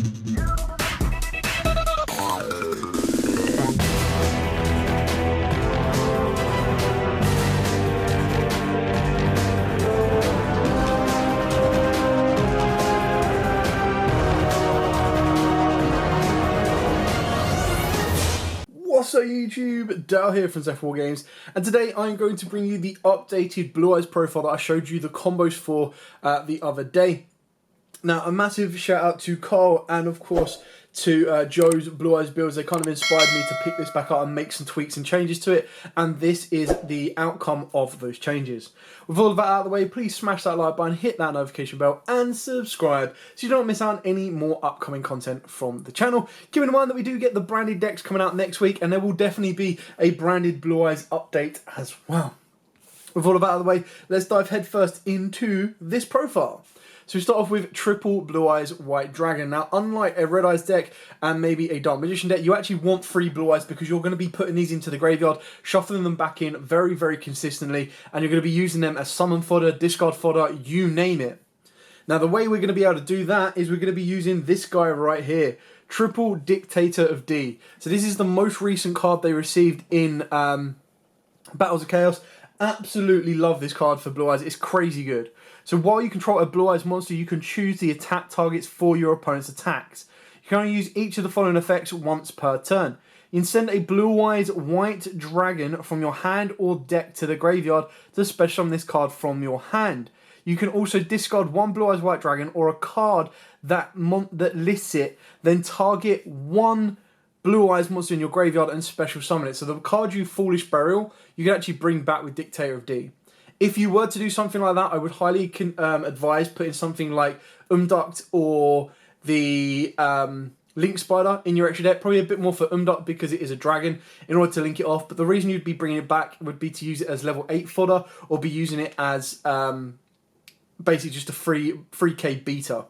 What's up YouTube, Dale here from Zephyr Games, and today I'm going to bring you the updated Blue Eyes profile that I showed you the combos for the other day. Now, a massive shout out to Carl and of course to Joe's Blue Eyes builds. They kind of inspired me to pick this back up and make some tweaks and changes to it, and this is the outcome of those changes. With all of that out of the way, please smash that like button, hit that notification bell and subscribe so you don't miss out on any more upcoming content from the channel. Keep in mind that we do get the branded decks coming out next week, and there will definitely be a branded Blue Eyes update as well. With all of that out of the way, let's dive headfirst into this profile. So we start off with triple Blue Eyes White Dragon. Now, unlike a Red Eyes deck and maybe a Dark Magician deck, you actually want 3 Blue Eyes because you're going to be putting these into the graveyard, shuffling them back in very, very consistently, and you're going to be using them as summon fodder, discard fodder, you name it. Now, the way we're going to be able to do that is we're going to be using this guy right here, Triple Dictator of D. So this is the most recent card they received in Battles of Chaos. Absolutely love this card for Blue Eyes. It's crazy good. So while you control a Blue Eyes monster, you can choose the attack targets for your opponent's attacks. You can only use each of the following effects once per turn. You can send a Blue Eyes White Dragon from your hand or deck to the graveyard to special summon this card from your hand. You can also discard 1 Blue Eyes White Dragon or a card that lists it, then target 1 Blue Eyes monster in your graveyard and special summon it. So the card you Foolish Burial, you can actually bring back with Dictator of D. If you were to do something like that, I would highly advise putting something like Umduct or the Link Spider in your extra deck. Probably a bit more for Umduct because it is a dragon in order to link it off. But the reason you'd be bringing it back would be to use it as level 8 fodder or be using it as basically just a 3k beta.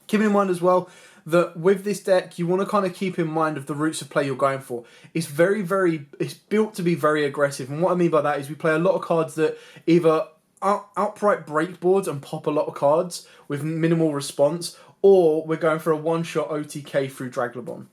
Keep in mind as well that with this deck, you want to kind of keep in mind of the routes of play you're going for. It's it's built to be very aggressive. And what I mean by that is we play a lot of cards that either outright break boards and pop a lot of cards with minimal response, or we're going for a one-shot OTK through Draglabon.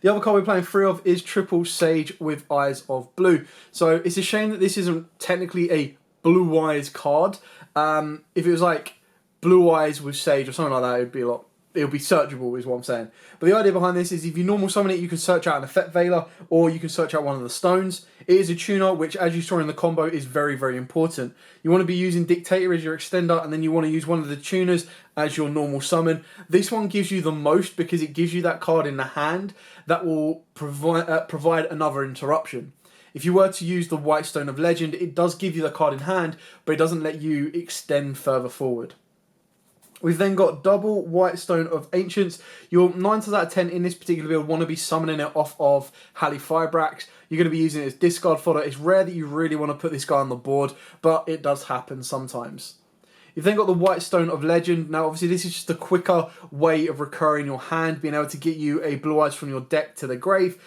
The other card we're playing 3 of is Triple Sage with Eyes of Blue. So it's a shame that this isn't technically a Blue Eyes card. If it was like Blue Eyes with Sage or something like that, it'll be searchable is what I'm saying. But the idea behind this is if you normal summon it, you can search out an Effect Veiler or you can search out one of the stones. It is a tuner, which as you saw in the combo is very, very important. You want to be using Dictator as your extender, and then you want to use one of the tuners as your normal summon. This one gives you the most because it gives you that card in the hand that will provide another interruption. If you were to use the White Stone of Legend, it does give you the card in hand, but it doesn't let you extend further forward. We've then got double White Stone of Ancients. You're 9 times out of 10 in this particular build want to be summoning it off of Halley Firebrax. You're going to be using it as discard fodder. It's rare that you really want to put this guy on the board, but it does happen sometimes. You've then got the White Stone of Legend. Now, obviously, this is just a quicker way of recurring your hand, being able to get you a Blue Eyes from your deck to the grave.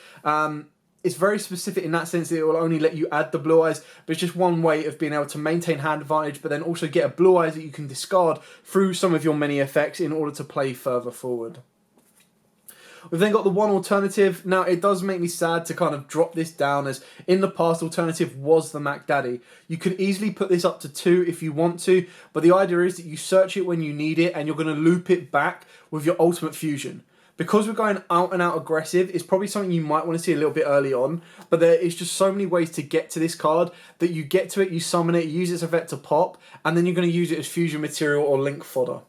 It's very specific in that sense that it will only let you add the Blue Eyes, but it's just one way of being able to maintain hand advantage, but then also get a Blue Eyes that you can discard through some of your many effects in order to play further forward. We've then got the one alternative. Now, it does make me sad to kind of drop this down, as in the past, alternative was the Mac Daddy. You can easily put this up to 2 if you want to, but the idea is that you search it when you need it and you're going to loop it back with your Ultimate Fusion. Because we're going out and out aggressive, it's probably something you might want to see a little bit early on, but there is just so many ways to get to this card that you get to it, you summon it, use its effect to pop, and then you're going to use it as fusion material or link fodder.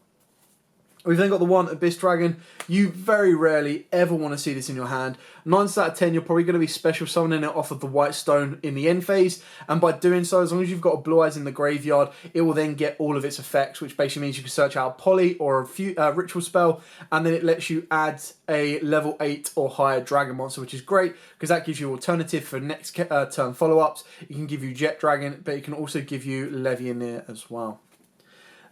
We've then got the one Abyss Dragon. You very rarely ever want to see this in your hand. 9 out of 10, you're probably going to be special summoning it off of the White Stone in the end phase. And by doing so, as long as you've got a Blue Eyes in the graveyard, it will then get all of its effects, which basically means you can search out a Poly or a Ritual spell, and then it lets you add a level 8 or higher Dragon monster, which is great because that gives you alternative for next turn follow-ups. It can give you Jet Dragon, but it can also give you Levianeer as well.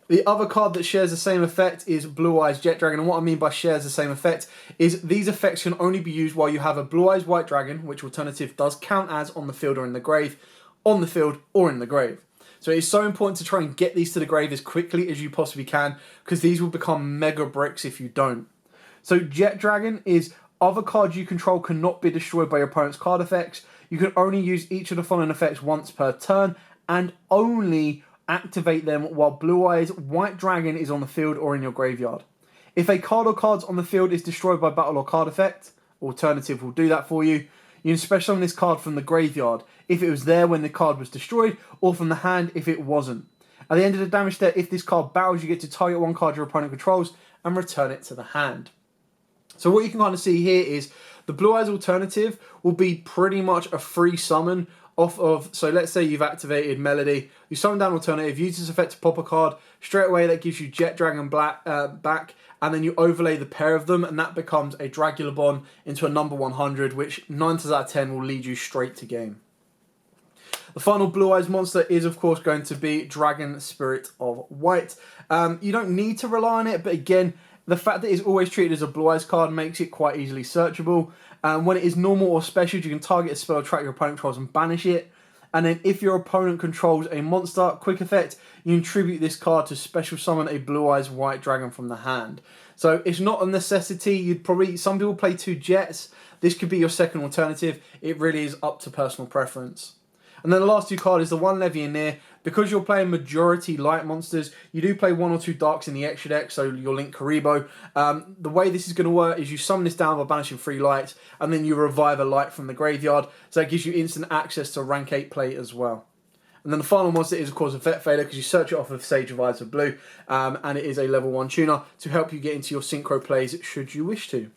The other card that shares the same effect is Blue Eyes Jet Dragon, and what I mean by shares the same effect is these effects can only be used while you have a Blue Eyes White Dragon, which alternative does count as on the field or in the grave, on the field or in the grave. So it's so important to try and get these to the grave as quickly as you possibly can, because these will become mega bricks if you don't. So Jet Dragon is other cards you control cannot be destroyed by your opponent's card effects. You can only use each of the following effects once per turn and only activate them while Blue Eyes White Dragon is on the field or in your graveyard. If a card or cards on the field is destroyed by battle or card effect, Alternative will do that for you. You can special summon this card from the graveyard if it was there when the card was destroyed, or from the hand if it wasn't. At the end of the damage step, if this card battles, you get to target one card your opponent controls and return it to the hand. So what you can kind of see here is the Blue Eyes Alternative will be pretty much a free summon off of, so let's say you've activated Melody, you summon down Alternative, use this effect to pop a card, straight away that gives you Jet Dragon back, and then you overlay the pair of them, and that becomes a Dragulabon into a number 100, which 9 times out of 10 will lead you straight to game. The final Blue Eyes monster is, of course, going to be Dragon Spirit of White. You don't need to rely on it, but again, the fact that it's always treated as a Blue Eyes card makes it quite easily searchable. When it is normal or special, you can target a spell or track your opponent controls and banish it. And then if your opponent controls a monster, quick effect, you can tribute this card to special summon a Blue Eyes White Dragon from the hand. So it's not a necessity. Some people play 2 Jets. This could be your second alternative. It really is up to personal preference. And then the last 2 card is the 1 Levianeer. Because you're playing majority light monsters, you do play 1 or 2 darks in the extra deck, so you'll link Karibo. The way this is going to work is you summon this down by banishing 3 lights, and then you revive a light from the graveyard, so that gives you instant access to rank 8 play as well. And then the final monster is, of course, Effect Fader, because you search it off of Sage of Eyes of Blue, and it is a level 1 tuner to help you get into your synchro plays should you wish to.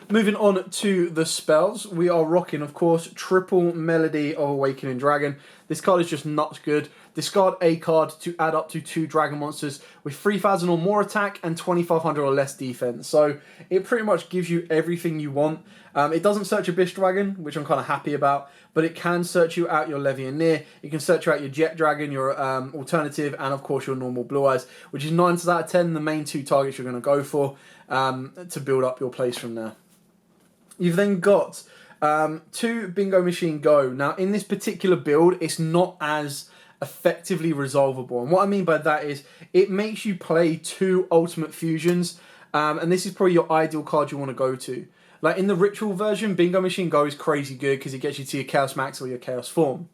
Moving on to the spells, we are rocking, of course, triple Melody of Awakening Dragon. This card is just nuts good. Discard a card to add up to 2 dragon monsters with 3,000 or more attack and 2,500 or less defense. So it pretty much gives you everything you want. It doesn't search Abyss Dragon, which I'm kind of happy about, but it can search you out your Levianeer. It can search you out your Jet Dragon, your Alternative, and of course your normal Blue Eyes, which is 9 out of 10, the main 2 targets you're going to go for to build up your place from there. You've then got 2 Bingo Machine Go. Now, in this particular build, it's not as effectively resolvable. And what I mean by that is it makes you play 2 Ultimate Fusions, and this is probably your ideal card you want to go to. Like in the Ritual version, Bingo Machine Go is crazy good because it gets you to your Chaos Max or your Chaos Form.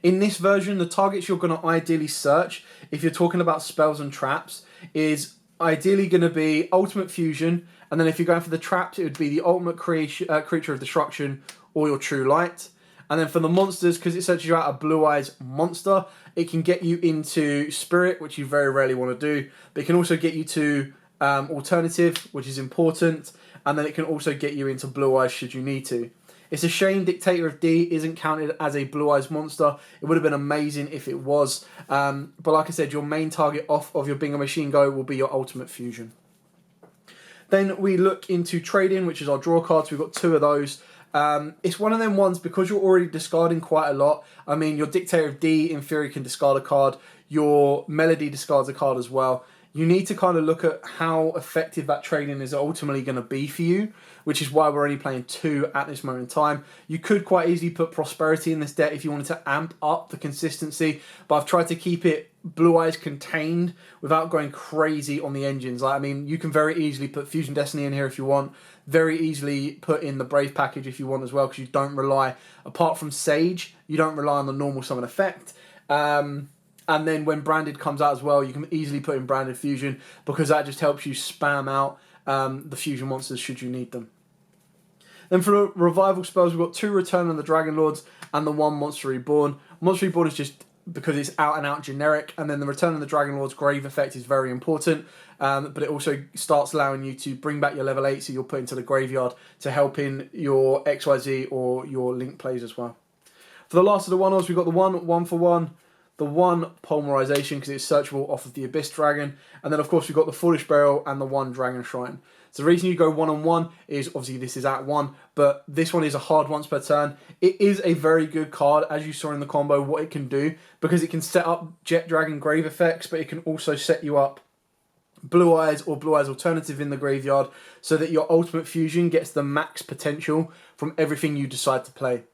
In this version, the targets you're going to ideally search, if you're talking about spells and traps, is ideally going to be Ultimate Fusion, and then if you're going for the traps, it would be the Ultimate Creature of Destruction or your True Light. And then for the monsters, because it searches you out a Blue Eyes monster, it can get you into Spirit, which you very rarely want to do, but it can also get you to Alternative, which is important, and then it can also get you into Blue Eyes should you need to. It's a shame Dictator of D isn't counted as a Blue Eyes monster. It would have been amazing if it was. But like I said, your main target off of your Bingo Machine Go will be your Ultimate Fusion. Then we look into Trading, which is our draw cards. We've got 2 of those. It's one of them ones, because you're already discarding quite a lot. I mean, your Dictator of D, in theory, can discard a card. Your Melody discards a card as well. You need to kind of look at how effective that trading is ultimately going to be for you, which is why we're only playing 2 at this moment in time. You could quite easily put Prosperity in this deck if you wanted to amp up the consistency, but I've tried to keep it Blue Eyes contained without going crazy on the engines. Like, I mean, you can very easily put Fusion Destiny in here if you want, very easily put in the Brave package if you want as well, because you don't rely, apart from Sage, you don't rely on the normal summon effect. And then when Branded comes out as well, you can easily put in Branded Fusion, because that just helps you spam out the Fusion monsters should you need them. Then for the revival spells, we've got 2 Return of the Dragon Lords and the 1 Monster Reborn. Monster Reborn is just because it's out and out generic, and then the Return of the Dragon Lord's Grave effect is very important, but it also starts allowing you to bring back your level 8, so you'll put into the graveyard to help in your XYZ or your Link plays as well. For the last of the 1-offs, we've got the 1 for 1, the 1 Polymerization, because it's searchable off of the Abyss Dragon, and then of course we've got the Foolish Burial and the 1 Dragon Shrine. So the reason you go 1-on-1 is obviously this is at 1, but this one is a hard once per turn. It is a very good card, as you saw in the combo, what it can do, because it can set up Jet Dragon Grave effects, but it can also set you up Blue Eyes or Blue Eyes Alternative in the graveyard, so that your Ultimate Fusion gets the max potential from everything you decide to play.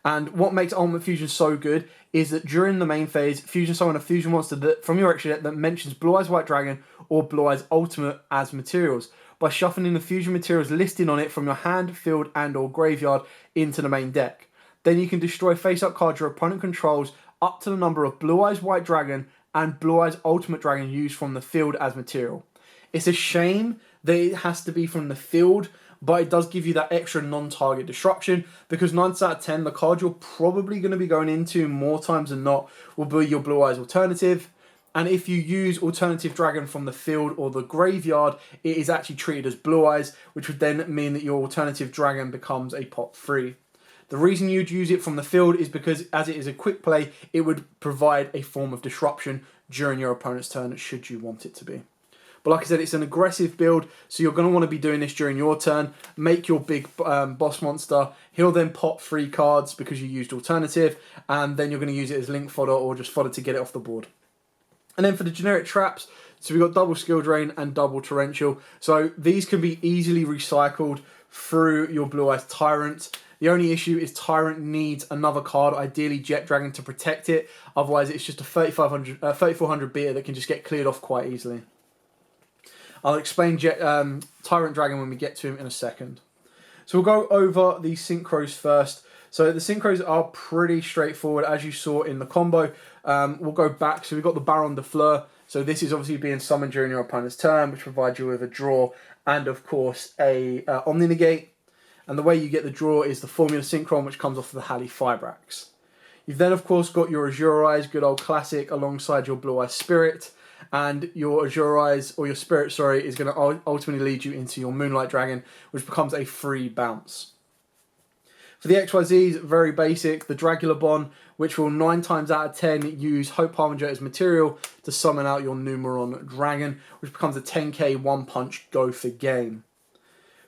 And what makes Ultimate Fusion so good is that during the main phase, Fusion summon a fusion monster from your extra deck that mentions Blue Eyes White Dragon or Blue Eyes Ultimate as materials, by shuffling the fusion materials listing on it from your hand, field, and or graveyard into the main deck. Then you can destroy face-up cards your opponent controls up to the number of Blue Eyes White Dragon and Blue Eyes Ultimate Dragon used from the field as material. It's a shame that it has to be from the field, but it does give you that extra non-target destruction, because 9 out of 10, the card you're probably going to be going into more times than not will be your Blue Eyes Alternative. And if you use Alternative Dragon from the field or the graveyard, it is actually treated as Blue Eyes, which would then mean that your Alternative Dragon becomes a pop 3. The reason you'd use it from the field is because, as it is a quick play, it would provide a form of disruption during your opponent's turn, should you want it to be. But like I said, it's an aggressive build, so you're going to want to be doing this during your turn. Make your big boss monster. He'll then pop 3 cards because you used Alternative, and then you're going to use it as link fodder or just fodder to get it off the board. And then for the generic traps, so we've got double Skill Drain and double Torrential. So these can be easily recycled through your Blue Eyes Tyrant. The only issue is Tyrant needs another card, ideally Jet Dragon, to protect it. Otherwise, it's just a 3400 beater that can just get cleared off quite easily. I'll explain Tyrant Dragon when we get to him in a second. So we'll go over the synchros first. So the synchros are pretty straightforward, as you saw in the combo. We'll go back. So we've got the Baron de Fleur. So this is obviously being summoned during your opponent's turn, which provides you with a draw and, of course, a Omni Negate. And the way you get the draw is the Formula Synchron, which comes off of the Halley Fibrax. You've then, of course, got your Azure Eyes, good old classic, alongside your Blue Eyes Spirit. And your Azure Eyes, or your Spirit, sorry, is going to ultimately lead you into your Moonlight Dragon, which becomes a free bounce. For the XYZs, very basic. The Dragulabon, which will 9 times out of 10 use Hope Harbinger as material to summon out your Numeron Dragon, which becomes a 10k one-punch go for game.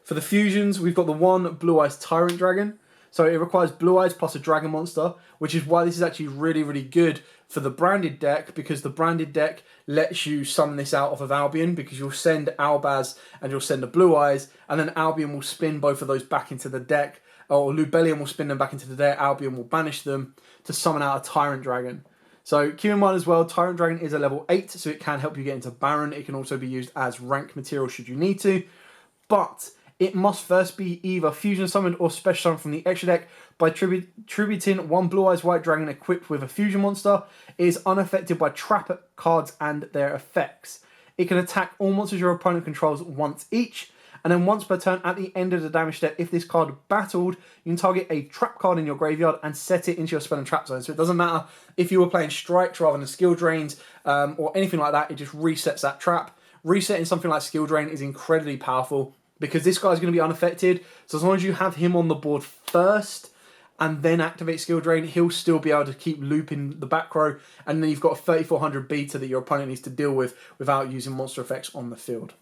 For the fusions, we've got the one Blue Eyes Tyrant Dragon. So it requires Blue Eyes plus a Dragon Monster, which is why this is actually really, really good for the branded deck, because the branded deck lets you summon this out of Albion, because you'll send Albaz and you'll send the Blue Eyes, and then Albion will spin both of those back into the deck, or Lubellion will spin them back into the deck, Albion will banish them to summon out a Tyrant Dragon. So keep in mind as well, Tyrant Dragon is a level 8, so it can help you get into Baron. It can also be used as rank material should you need to, but it must first be either fusion summoned or special summoned from the extra deck by tributing one Blue Eyes White Dragon equipped with a fusion monster. It is unaffected by trap cards and their effects. It can attack all monsters your opponent controls once each, and then once per turn at the end of the damage step, if this card battled, you can target a trap card in your graveyard and set it into your spell and trap zone. So it doesn't matter if you were playing strikes rather than skill drains or anything like that, it just resets that trap. Resetting something like skill drain is incredibly powerful, because this guy's going to be unaffected. So as long as you have him on the board first and then activate Skill Drain, he'll still be able to keep looping the back row. And then you've got a 3400 beta that your opponent needs to deal with without using monster effects on the field.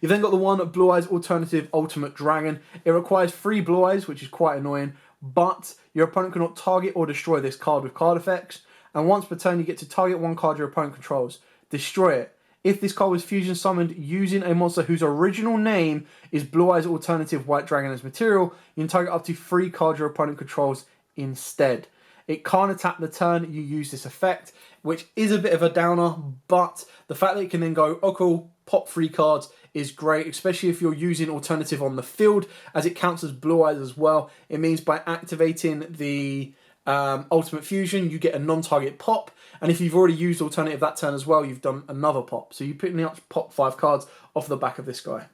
You've then got the one Blue Eyes Alternative Ultimate Dragon. It requires 3 Blue Eyes, which is quite annoying, but your opponent cannot target or destroy this card with card effects. And once per turn, you get to target one card your opponent controls. Destroy it. If this card was fusion summoned using a monster whose original name is Blue Eyes Alternative White Dragon as material, you can target up to 3 cards your opponent controls instead. It can't attack the turn you use this effect, which is a bit of a downer, but the fact that it can then go, oh cool, pop 3 cards is great, especially if you're using Alternative on the field, as it counts as Blue Eyes as well. It means by activating the Ultimate Fusion, you get a non-target pop, and if you've already used Alternative that turn as well, you've done another pop. So you pretty much pop 5 cards off the back of this guy.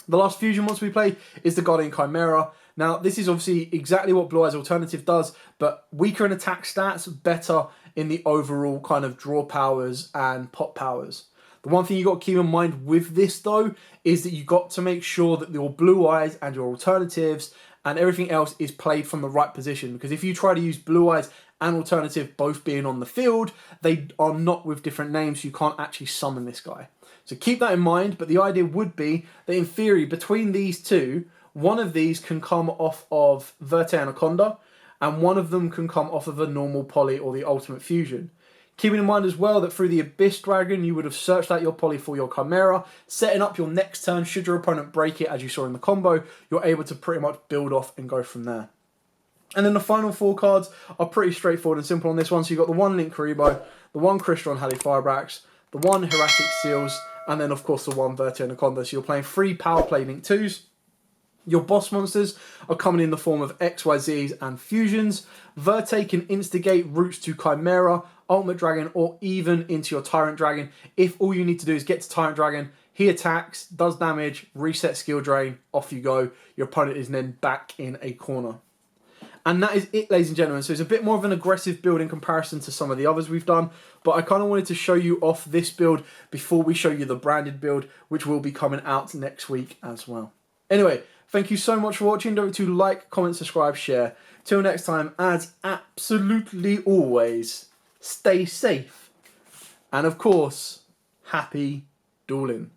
The last fusion monster we play is the Guardian Chimera. Now, this is obviously exactly what Blue Eyes Alternative does, but weaker in attack stats, better in the overall kind of draw powers and pop powers. The one thing you got to keep in mind with this, though, is that you got to make sure that your Blue Eyes and your Alternatives and everything else is played from the right position. Because if you try to use Blue Eyes and Alternative both being on the field, they are not with different names, so you can't actually summon this guy. So keep that in mind, but the idea would be that in theory, between these two, one of these can come off of Verte Anaconda, and one of them can come off of a normal poly or the Ultimate Fusion. Keeping in mind as well that through the Abyss Dragon, you would have searched out your poly for your Chimera, setting up your next turn. Should your opponent break it, as you saw in the combo, you're able to pretty much build off and go from there. And then the final 4 cards are pretty straightforward and simple on this one. So you've got the 1 Link Karibo, the 1 Crystron Halley Firebrax, the 1 Hieratic Seals, and then of course the 1 Verti Anaconda. So you're playing 3 Power Play Link 2s. Your boss monsters are coming in the form of XYZs and Fusions. Verte can instigate routes to Chimera, Ultimate Dragon, or even into your Tyrant Dragon. If all you need to do is get to Tyrant Dragon, he attacks, does damage, reset skill drain, off you go. Your opponent is then back in a corner. And that is it, ladies and gentlemen. So it's a bit more of an aggressive build in comparison to some of the others we've done. But I kind of wanted to show you off this build before we show you the branded build, which will be coming out next week as well. Anyway, thank you so much for watching. Don't forget to like, comment, subscribe, share. Till next time, as absolutely always, stay safe. And of course, happy dueling.